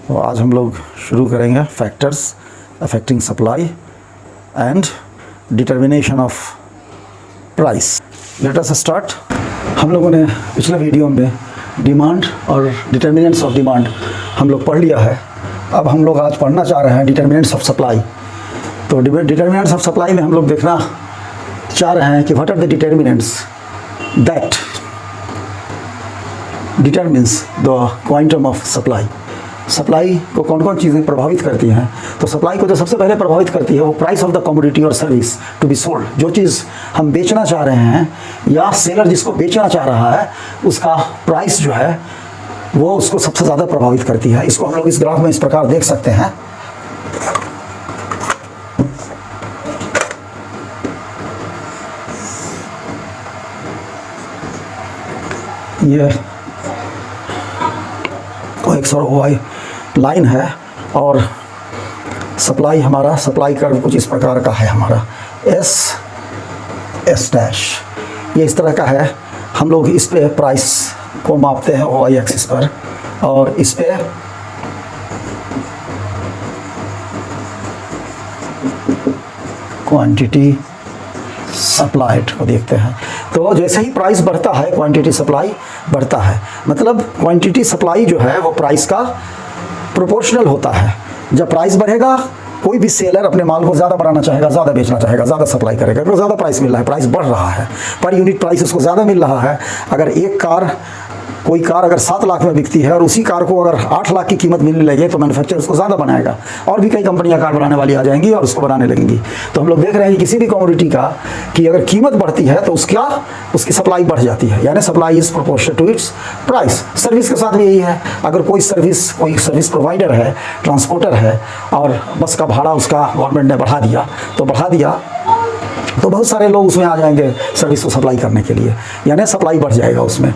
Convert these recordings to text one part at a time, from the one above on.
तो आज हम लोग शुरू करेंगे factors affecting supply and determination of price. Let us start. हम लोगों ने पिछले वीडियो में डिमांड और डिटर्मिनेंट्स ऑफ डिमांड हम लोग पढ़ लिया है। अब हम लोग आज पढ़ना चाह रहे हैं डिटर्मिनेंट्स ऑफ सप्लाई। तो डिटर्मिनेंट्स ऑफ सप्लाई में हम लोग देखना चाह रहे हैं कि what are the determinants that determines the quantum of supply. Supply को कौन कौन चीज़ें प्रभावित करती हैं? तो सप्लाई को जो सबसे पहले प्रभावित करती है वो प्राइस ऑफ द कमोडिटी और सर्विस टू बी सोल्ड। जो चीज़ हम बेचना चाह रहे हैं या सेलर जिसको बेचना चाह रहा है उसका प्राइस जो है वो उसको सबसे ज़्यादा प्रभावित करती है। इसको हम लोग इस ग्राफ में इस प्रकार देख सकते हैं। ये एक सौ लाइन है और सप्लाई हमारा सप्लाई कर्व कुछ इस प्रकार का है। हमारा एस डैश ये इस तरह का है। हम लोग इस पे प्राइस को मापते हैं वाई एक्सिस पर और इस पे क्वांटिटी सप्लाइड को देखते हैं। तो जैसे ही प्राइस बढ़ता है क्वांटिटी सप्लाई बढ़ता है। मतलब क्वांटिटी सप्लाई जो है वो प्राइस का प्रोपोर्शनल होता है। जब प्राइस बढ़ेगा कोई भी सेलर अपने माल को ज़्यादा बढ़ाना चाहेगा, ज़्यादा बेचना चाहेगा, ज़्यादा सप्लाई करेगा क्योंकि ज़्यादा प्राइस मिल रहा है, प्राइस बढ़ रहा है, पर यूनिट प्राइस उसको ज़्यादा मिल रहा है। अगर कोई कार अगर 7 लाख में बिकती है और उसी कार को अगर 8 लाख की कीमत मिलने लगे तो मैन्युफैक्चरर उसको ज़्यादा बनाएगा और भी कई कंपनियां कार बनाने वाली आ जाएंगी और उसको बनाने लगेंगी। तो हम लोग देख रहे हैं किसी भी कमोडिटी का कि अगर कीमत बढ़ती है तो उसकी सप्लाई बढ़ जाती है, यानी supply is proportional to its price. Service के साथ भी यही है। अगर कोई सर्विस प्रोवाइडर है, ट्रांसपोर्टर है और बस का भाड़ा उसका गवर्नमेंट ने बढ़ा दिया तो बहुत सारे लोग उसमें आ जाएंगे सर्विस को सप्लाई करने के लिए, यानी सप्लाई बढ़ जाएगा उसमें।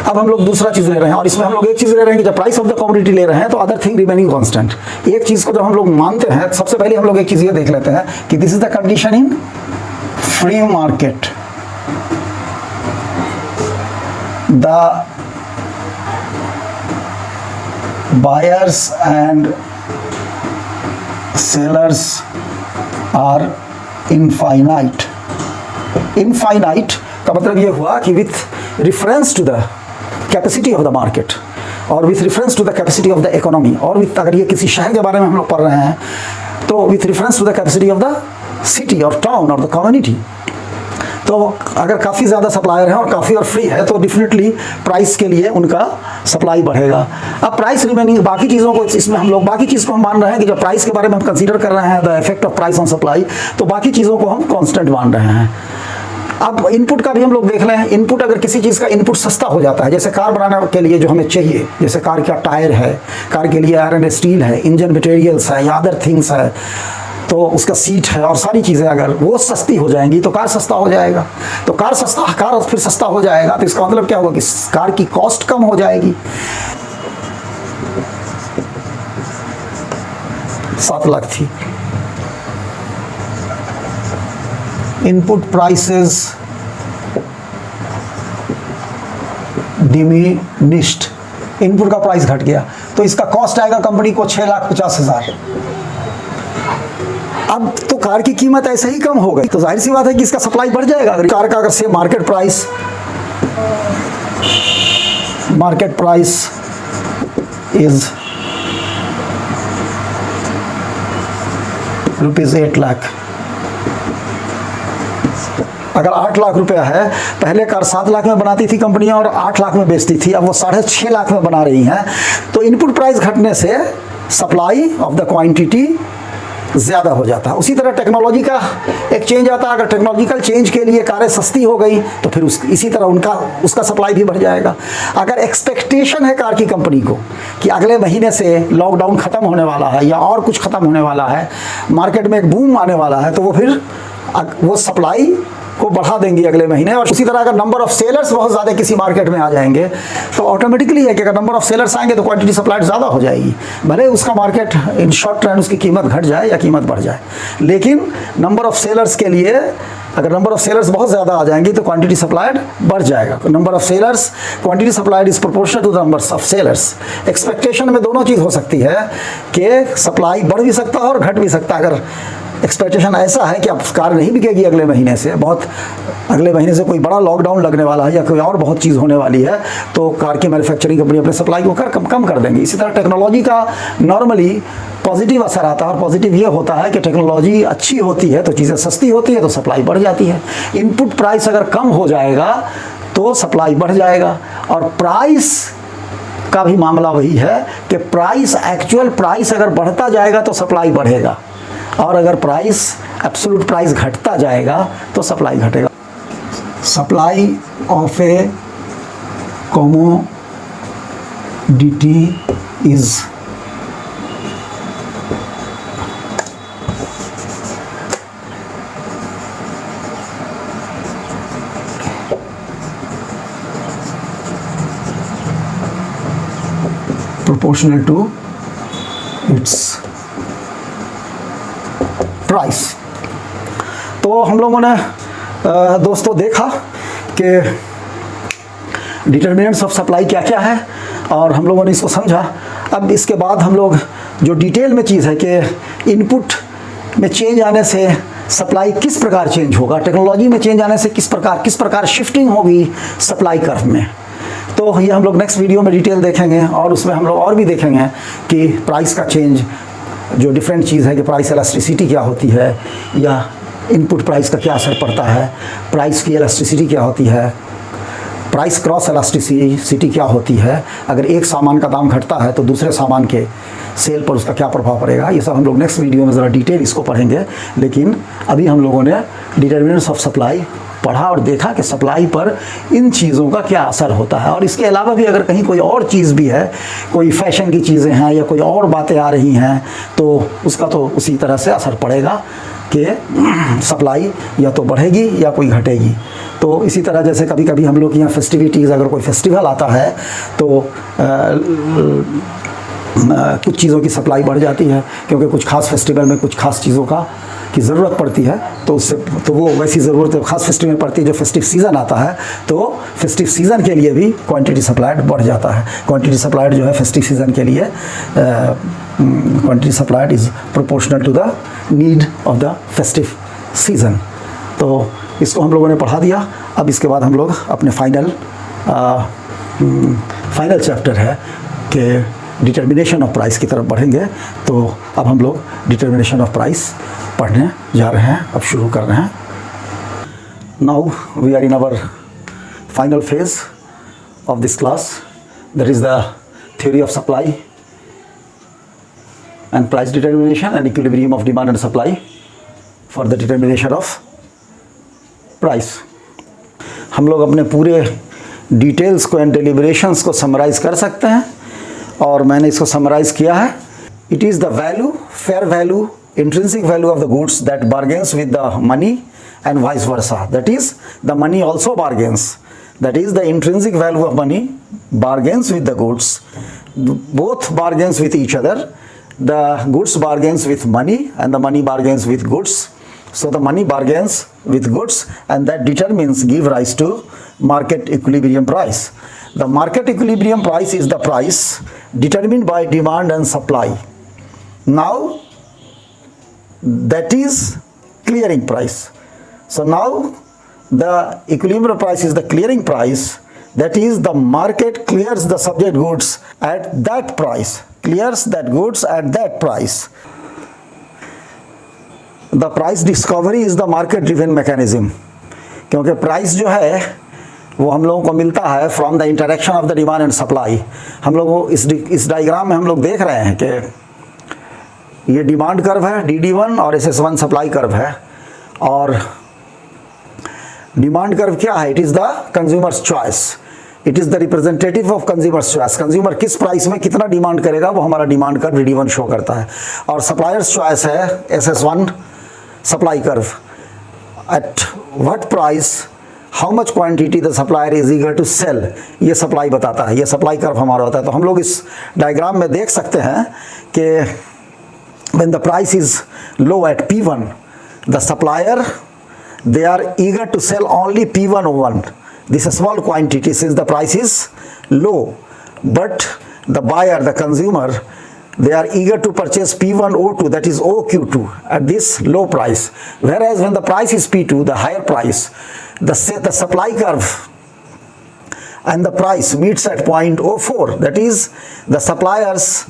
अब हम लोग दूसरा चीज़ ले रहे हैं और इसमें हम लोग एक चीज़ ले रहे हैं कि जब प्राइस ऑफ द कमोडिटी ले रहे हैं तो अदर थिंग रिमेनिंग कांस्टेंट। एक चीज़ को जब हम लोग मानते हैं सबसे पहले हम लोग एक चीज़ ये देख लेते हैं कि this is the condition in free market. The buyers and sellers are infinite. Infinite का मतलब ये हुआ कि with reference to the capacity of the market और with reference to the capacity of the economy और विथ, अगर ये किसी शहर के बारे में हम लोग पढ़ रहे हैं तो with reference to the capacity of the city और टाउन और द कम्युनिटी। तो अगर काफ़ी ज़्यादा सप्लायर है और काफ़ी और फ्री है तो डेफिनेटली प्राइस के लिए उनका सप्लाई बढ़ेगा। अब प्राइस रिमेनिंग बाकी चीज़ों को इसमें हम लोग बाकी चीज़ को हम मान रहे हैं कि जब प्राइस के बारे में हम कंसीडर कर रहे हैं the effect of price on supply, तो बाकी चीज़ों को हम कांस्टेंट मान रहे हैं। अब इनपुट का भी हम लोग देख रहे हैं। इनपुट, अगर किसी चीज़ का इनपुट सस्ता हो जाता है, जैसे कार बनाने के लिए जो हमें चाहिए, जैसे कार का टायर है, कार के लिए आयरन स्टील है, इंजन मटेरियल्स है या अदर थिंग्स है, तो उसका सीट है और सारी चीज़ें अगर वो सस्ती हो जाएंगी तो कार सस्ता हो जाएगा। तो कार फिर सस्ता हो जाएगा तो इसका मतलब क्या होगा कि कार की कॉस्ट कम हो जाएगी। 7 लाख थी। Input prices diminished. इनपुट का प्राइस घट गया तो इसका कॉस्ट आएगा कंपनी को 6,50,000। अब तो कार की कीमत ऐसे ही कम हो गई तो जाहिर सी बात है कि इसका सप्लाई बढ़ जाएगा। अगर कार का अगर से मार्केट प्राइस इज ₹8 लाख, अगर 8 लाख रुपया है, पहले कार 7 लाख में बनाती थी कंपनियां और 8 लाख में बेचती थी, अब वो 6.5 लाख में बना रही हैं। तो इनपुट प्राइस घटने से सप्लाई ऑफ द क्वांटिटी ज़्यादा हो जाता है। उसी तरह टेक्नोलॉजी का एक चेंज आता है। अगर टेक्नोलॉजिकल चेंज के लिए कारें सस्ती हो गई तो फिर इसी तरह उसका सप्लाई भी बढ़ जाएगा। अगर एक्सपेक्टेशन है कार की कंपनी को कि अगले महीने से लॉकडाउन ख़त्म होने वाला है या और कुछ ख़त्म होने वाला है, मार्केट में एक बूम आने वाला है, तो वो फिर वो सप्लाई को बढ़ा देंगी अगले महीने। और उसी तरह अगर नंबर ऑफ सेलर्स बहुत ज़्यादा किसी मार्केट में आ जाएंगे तो ऑटोमेटिकली है कि अगर नंबर ऑफ सेलर्स आएंगे तो क्वांटिटी सप्लाइड ज़्यादा हो जाएगी। भले उसका मार्केट इन शॉर्ट टर्म उसकी कीमत घट जाए या कीमत बढ़ जाए, लेकिन नंबर ऑफ सेलर्स के लिए अगर नंबर ऑफ सेलर्स बहुत ज़्यादा आ जाएंगी तो क्वांटिटी सप्लाइड बढ़ जाएगा। Number of sellers, quantity supplied is proportional to the number of sellers. Expectation में दोनों चीज़ हो सकती है कि सप्लाई बढ़ भी सकता है और घट भी सकता है। अगर एक्सपेक्टेशन ऐसा है कि अब कार नहीं बिकेगी अगले महीने से, बहुत अगले महीने से कोई बड़ा लॉकडाउन लगने वाला है या कोई और बहुत चीज़ होने वाली है, तो कार की मैन्युफैक्चरिंग कंपनी अपने सप्लाई को कम कर देंगी। इसी तरह टेक्नोलॉजी का नॉर्मली पॉजिटिव असर आता है, और पॉजिटिव ये होता है कि टेक्नोलॉजी अच्छी होती है तो चीज़ें सस्ती होती है तो सप्लाई बढ़ जाती है। इनपुट प्राइस अगर कम हो जाएगा तो सप्लाई बढ़ जाएगा। और प्राइस का भी मामला वही है कि प्राइस, एक्चुअल प्राइस अगर बढ़ता जाएगा तो सप्लाई बढ़ेगा, और अगर प्राइस, एब्सोल्यूट प्राइस घटता जाएगा तो सप्लाई घटेगा। Supply of A commodity is proportional to its price। तो हम लोगों ने दोस्तों देखा कि डिटर्मिनेंट्स ऑफ सप्लाई क्या क्या है, और हम लोगों ने इसको समझा। अब इसके बाद हम लोग जो डिटेल में चीज़ है कि इनपुट में चेंज आने से सप्लाई किस प्रकार चेंज होगा, टेक्नोलॉजी में चेंज आने से किस प्रकार शिफ्टिंग होगी सप्लाई कर्व में, तो ये हम लोग नेक्स्ट वीडियो में डिटेल देखेंगे। और उसमें हम लोग और भी देखेंगे कि प्राइस का चेंज, जो डिफरेंट चीज़ है कि प्राइस इलास्टिसिटी क्या होती है, या इनपुट प्राइस का क्या असर पड़ता है, प्राइस की इलास्टिसिटी क्या होती है, प्राइस क्रॉस इलास्टिसिटी क्या होती है, अगर एक सामान का दाम घटता है तो दूसरे सामान के सेल पर उसका क्या प्रभाव पड़ेगा। ये सब हम लोग नेक्स्ट वीडियो में ज़रा डिटेल इसको पढ़ेंगे। लेकिन अभी हम लोगों ने डिटर्मिनेंट्स ऑफ सप्लाई पढ़ा और देखा कि सप्लाई पर इन चीज़ों का क्या असर होता है। और इसके अलावा भी अगर कहीं कोई और चीज़ भी है, कोई फैशन की चीज़ें हैं या कोई और बातें आ रही हैं, तो उसका तो उसी तरह से असर पड़ेगा कि सप्लाई या तो बढ़ेगी या कोई घटेगी। तो इसी तरह जैसे कभी कभी हम लोग यहाँ फेस्टिविटीज़, अगर कोई फेस्टिवल आता है तो कुछ चीज़ों की सप्लाई बढ़ जाती है, क्योंकि कुछ खास फेस्टिवल में कुछ खास चीज़ों की ज़रूरत पड़ती है, तो उससे तो वो वैसी ज़रूरत खास फेस्टिवल में पड़ती है। जो फेस्टिव सीज़न आता है तो फेस्टिव सीज़न के लिए भी क्वांटिटी सप्लाइड बढ़ जाता है। क्वांटिटी सप्लाइड जो है फेस्टिव सीज़न के लिए, quantity supplied is proportional to the need of the festive season. तो इसको हम लोगों ने पढ़ा दिया। अब इसके बाद हम लोग अपने फाइनल चैप्टर है कि डिटर्मिनेशन ऑफ प्राइस की तरफ बढ़ेंगे। तो अब हम लोग डिटर्मिनेशन ऑफ प्राइस पढ़ने जा रहे हैं, अब शुरू कर रहे हैं। Now we are in our final phase of this class, that is the theory of supply and price determination and equilibrium of demand and supply for the determination of price. हम लोग अपने पूरे डिटेल्स को and deliberations को summarise कर सकते हैं, और मैंने इसको समराइज़ किया है। It is the value, fair value, intrinsic value of the goods that bargains with the money and vice versa. That is, the money also bargains. That is, the intrinsic value of money bargains with the goods. Both bargains with each other. The goods bargains with money and the money bargains with goods. So the money bargains with goods, and that give rise to market equilibrium price. The market equilibrium price is the price determined by demand and supply. Now that is clearing price. So now the equilibrium price is the clearing price, that is the market clears the subject goods at that price, clears that goods at that price. The price discovery is the market driven mechanism, क्योंकि price जो है वो हम लोगों को मिलता है from the interaction of the demand and supply. हम लोग इस डायग्राम में हम लोग देख रहे हैं कि ये डिमांड कर्व है DD1 और SS1 सप्लाई कर्व है। और डिमांड कर्व क्या है? It is the consumers choice, it is the representative of consumers choice. Consumer किस प्राइस में कितना डिमांड करेगा वो हमारा डिमांड कर्व DD1 शो करता है। और सप्लायर्स चॉइस है SS1 supply curve, at what price how much quantity the supplier is eager to sell, ये सप्लाई बताता है, ये सप्लाई कर्व हमारा होता है। तो हम लोग इस डायग्राम में देख सकते हैं कि when the price is low at P1, the supplier they are eager to sell only P101, this is a small quantity, since the price is low. But the buyer, the consumer, they are eager to purchase P102, that is OQ2, at this low price. Whereas when the price is P2, the higher price, the supply curve and the price meets at point 04, that is the suppliers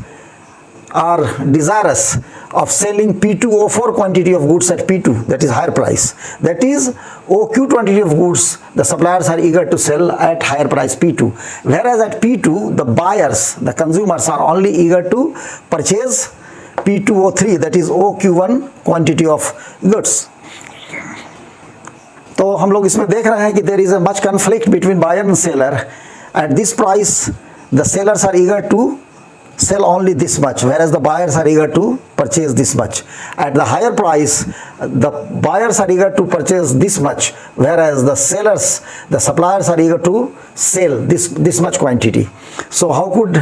are desirous of selling P204 quantity of goods at P2, that is higher price. That is OQ quantity of goods, the suppliers are eager to sell at higher price P2. Whereas at P2, the buyers, the consumers are only eager to purchase P203, that is OQ1 quantity of goods. तो हम लोग इसमें देख रहे हैं कि there is a much conflict between buyer and seller. At this price, the sellers are eager to sell only this much, whereas the buyers are eager to purchase this much. At the higher price, the buyers are eager to purchase this much, whereas the sellers, the suppliers are eager to sell this much quantity. So how could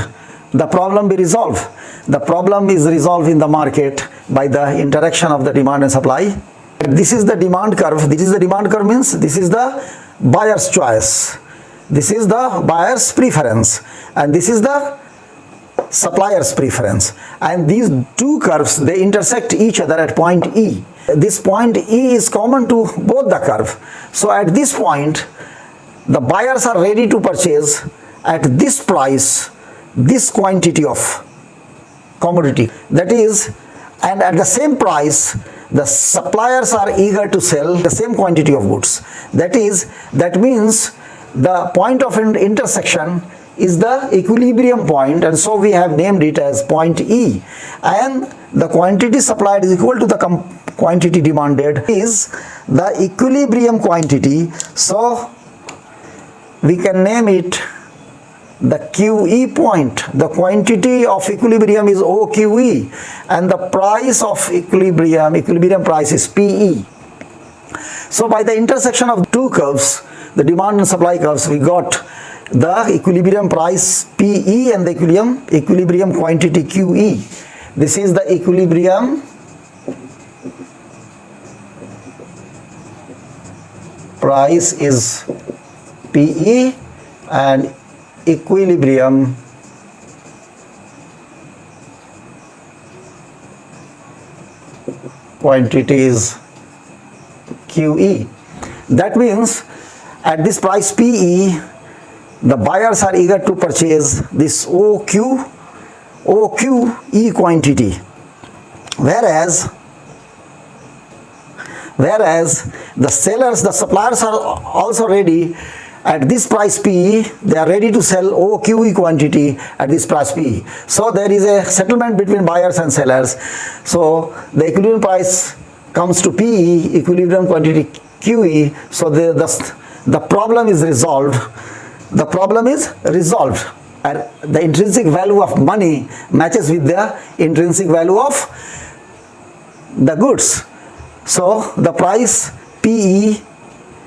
the problem be resolved? The problem is resolved in the market by the interaction of the demand and supply. This is the demand curve. This is the demand curve means this is the buyer's choice. This is the buyer's preference, and this is the supplier's preference, and these two curves, they intersect each other at point E. This point E is common to both the curve. So at this point, the buyers are ready to purchase at this price this quantity of commodity, that is, and at the same price the suppliers are eager to sell the same quantity of goods. That means the point of intersection is the equilibrium point, and so we have named it as point E, and the quantity supplied is equal to the quantity demanded is the equilibrium quantity, so we can name it the QE point. The quantity of equilibrium is OQE, and the price of equilibrium price is PE. So by the intersection of two curves, the demand and supply curves, we got the equilibrium price PE and the equilibrium quantity QE. This is the equilibrium price is PE and equilibrium quantity is QE. That means at this price PE, the buyers are eager to purchase this OQE quantity, whereas the sellers, the suppliers are also ready at this price PE, they are ready to sell OQE quantity at this price PE. So there is a settlement between buyers and sellers. So the equilibrium price comes to PE, equilibrium quantity QE. So the problem is resolved. The problem is resolved, and the intrinsic value of money matches with the intrinsic value of the goods. So the price PE,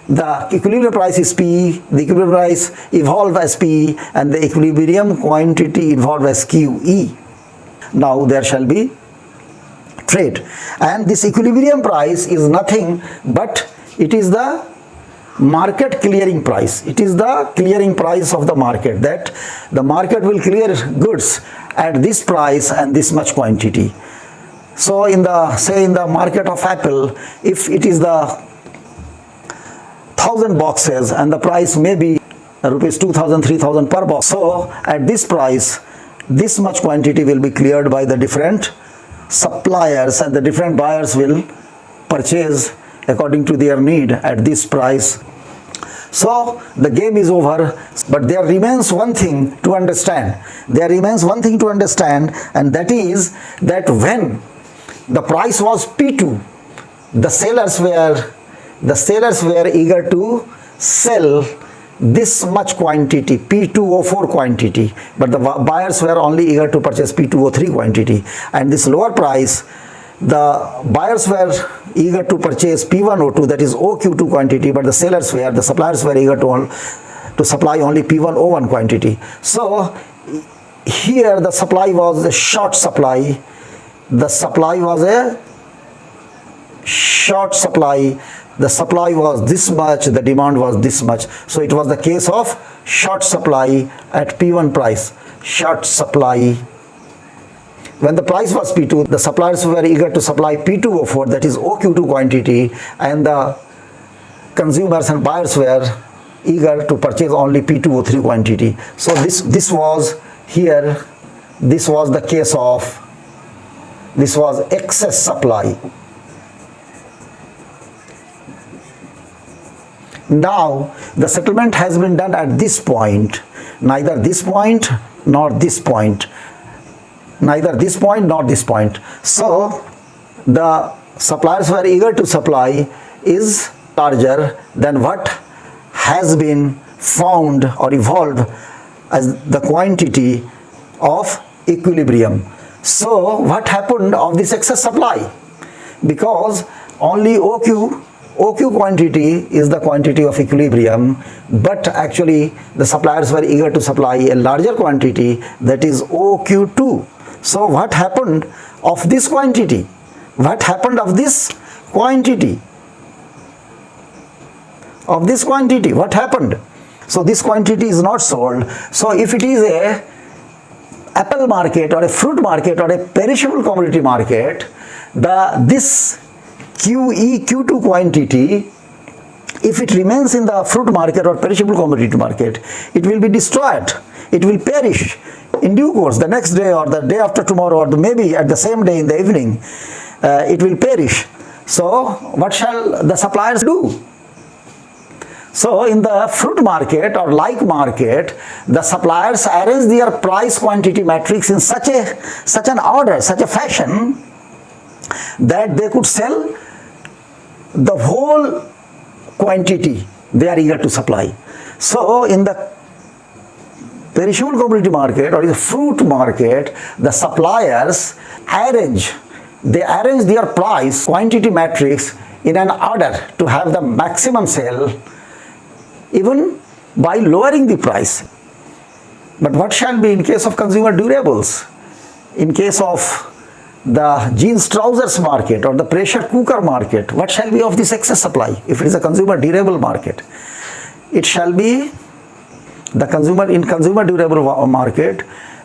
the equilibrium price is PE, the equilibrium price evolved as PE, and the equilibrium quantity evolved as QE. Now there shall be trade, and this equilibrium price is nothing but it is the market clearing price. It is the clearing price of the market, that the market will clear goods at this price and this much quantity. So in the market of Apple, if it is the 1,000 boxes and the price may be rupees 2,000, 3,000 per box, so at this price this much quantity will be cleared by the different suppliers, and the different buyers will purchase according to their need at this price. So the game is over, but there remains one thing to understand. There remains one thing to understand, and that is that when the price was P2, the sellers were eager to sell this much quantity, P204 quantity, but the buyers were only eager to purchase P203 quantity, and this lower price, the buyers were eager to purchase P102, that is OQ2 quantity, but the suppliers were eager to supply only P101 quantity. So here the supply was a short supply. The supply was a short supply, the supply was this much, the demand was this much. So it was the case of short supply at P1 price. Short supply. When the price was P2, the suppliers were eager to supply P2O4, that is OQ2 quantity, and the consumers and buyers were eager to purchase only P2O3 quantity. So this was here, this was the case of, this was excess supply. Now the settlement has been done at this point, neither this point nor this point, neither this point nor this point. So the suppliers were eager to supply is larger than what has been found or evolved as the quantity of equilibrium. So what happened of this excess supply? Because only OQ quantity is the quantity of equilibrium, but actually the suppliers were eager to supply a larger quantity, that is OQ2. So what happened of this quantity? What happened of this quantity? Of this quantity, what happened? So this quantity is not sold. So if it is a apple market or a fruit market or a perishable commodity market, this Q2 quantity, if it remains in the fruit market or perishable commodity market, it will be destroyed. It will perish in due course, the next day or the day after tomorrow, or maybe at the same day in the evening, it will perish. So what shall the suppliers do? So in the fruit market or like market, the suppliers arrange their price quantity matrix in such an order, such a fashion that they could sell the whole quantity they are eager to supply. So in the perishable commodity market or in the fruit market, the suppliers arrange their price quantity matrix in an order to have the maximum sale, even by lowering the price. But what shall be in case of consumer durables? In case of the jeans trousers market or the pressure cooker market, what shall be of this excess supply? If it is a consumer durable market, it shall be in consumer durable market,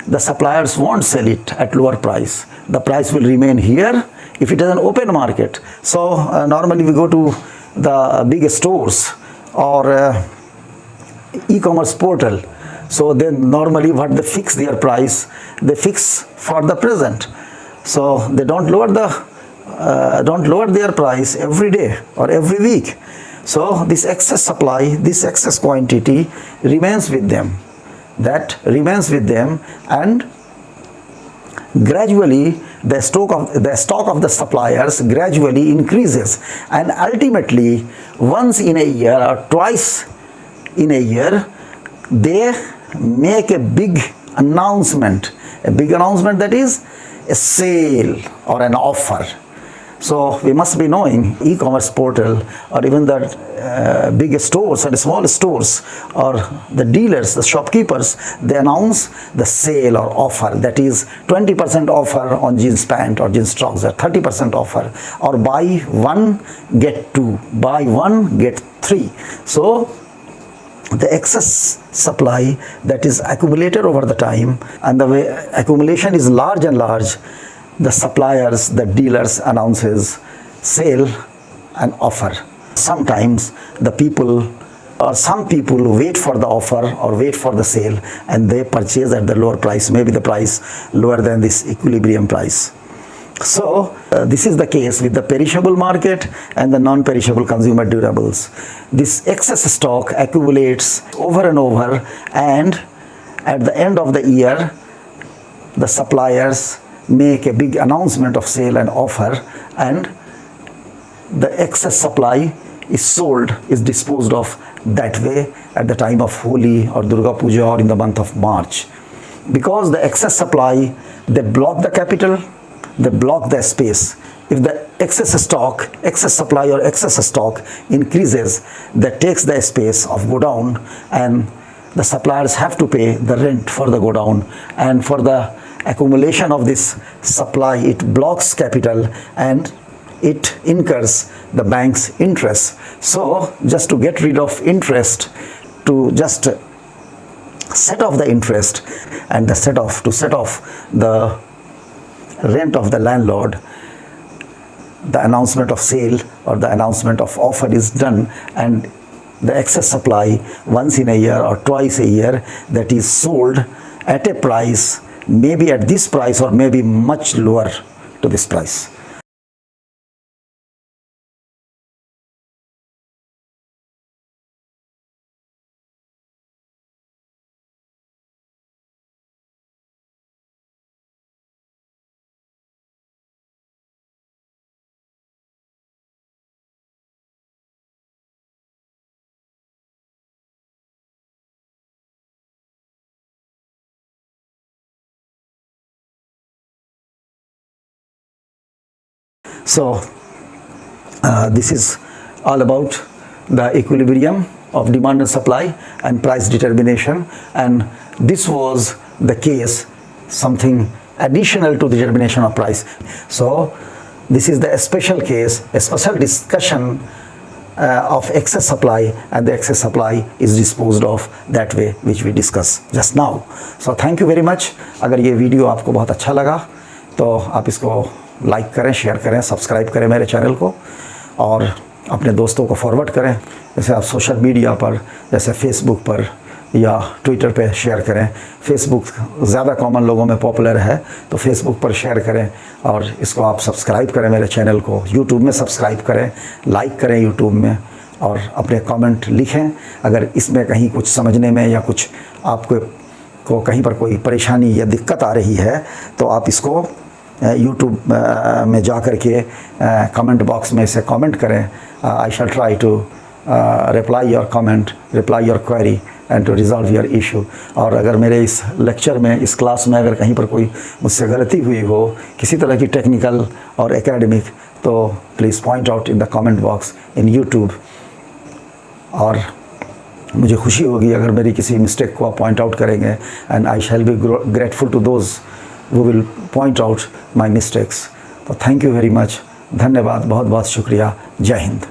the suppliers won't sell it at lower price. The price will remain here if it is an open market. So normally we go to the big stores or e-commerce portal. So then normally what they fix their price, they fix for the present. So they don't lower their price every day or every week. So this excess supply, this excess quantity remains with them. That remains with them, and gradually the stock of the suppliers gradually increases, and ultimately once in a year or twice in a year they make a big announcement, that is a sale or an offer. So we must be knowing e-commerce portal or even the big stores and small stores or the dealers, the shopkeepers, they announce the sale or offer, that is 20% offer on jeans pant or jeans trouser, 30% offer, or buy one get two, buy one get three. So the excess supply that is accumulated over the time, and the way accumulation is large and large, the suppliers, the dealers announces sale and offer. Sometimes the people or some people wait for the offer or wait for the sale, and they purchase at the lower price, maybe the price lower than this equilibrium price. So this is the case with the perishable market and the non-perishable consumer durables. This excess stock accumulates over and over, and at the end of the year the suppliers make a big announcement of sale and offer, and the excess supply is sold, is disposed of that way at the time of Holi or Durga Puja or in the month of March. Because the excess supply, they block the capital, they block the space. If the excess supply or excess stock increases, that takes the space of godown, and the suppliers have to pay the rent for the godown, and for the accumulation of this supply, it blocks capital and it incurs the bank's interest. So just to get rid of interest, to just set off the interest and to set off the rent of the landlord, the announcement of sale or the announcement of offer is done, and the excess supply once in a year or twice a year that is sold at a price, maybe at this price or maybe much lower to this price. So this is all about the equilibrium of demand and supply and price determination, and this was the case, something additional to the determination of price. So this is the special case, a special discussion of excess supply, and the excess supply is disposed of that way which we discussed just now. So thank you very much. अगर ये video आपको बहुत अच्छा लगा तो आप इसको like करें, शेयर करें, सब्सक्राइब करें मेरे चैनल को, और अपने दोस्तों को फॉरवर्ड करें। जैसे आप सोशल मीडिया पर, जैसे फेसबुक पर या ट्विटर पे शेयर करें। फेसबुक ज़्यादा कॉमन लोगों में पॉपुलर है, तो फेसबुक पर शेयर करें, और इसको आप सब्सक्राइब करें मेरे चैनल को। यूट्यूब में सब्सक्राइब करें, लाइक करें यूट्यूब में, और अपने कमेंट लिखें। अगर इसमें कहीं कुछ समझने में या कुछ आपको कहीं पर कोई परेशानी या दिक्कत आ रही है, तो आप इसको यूट्यूब में जा कर के कमेंट बॉक्स में इसे कमेंट करें। I shall try to reply your comment, reply your query and to resolve your issue. और अगर मेरे इस लेक्चर में, इस क्लास में अगर कहीं पर कोई मुझसे गलती हुई हो, किसी तरह की टेक्निकल और एकेडमिक, तो please point out in the comment box in YouTube. और मुझे खुशी होगी अगर मेरी किसी मिस्टेक को आप पॉइंट आउट करेंगे, and I shall be grateful to those who will point out my mistakes. तो थैंक यू वेरी मच, धन्यवाद, बहुत बहुत शुक्रिया, जय हिंद।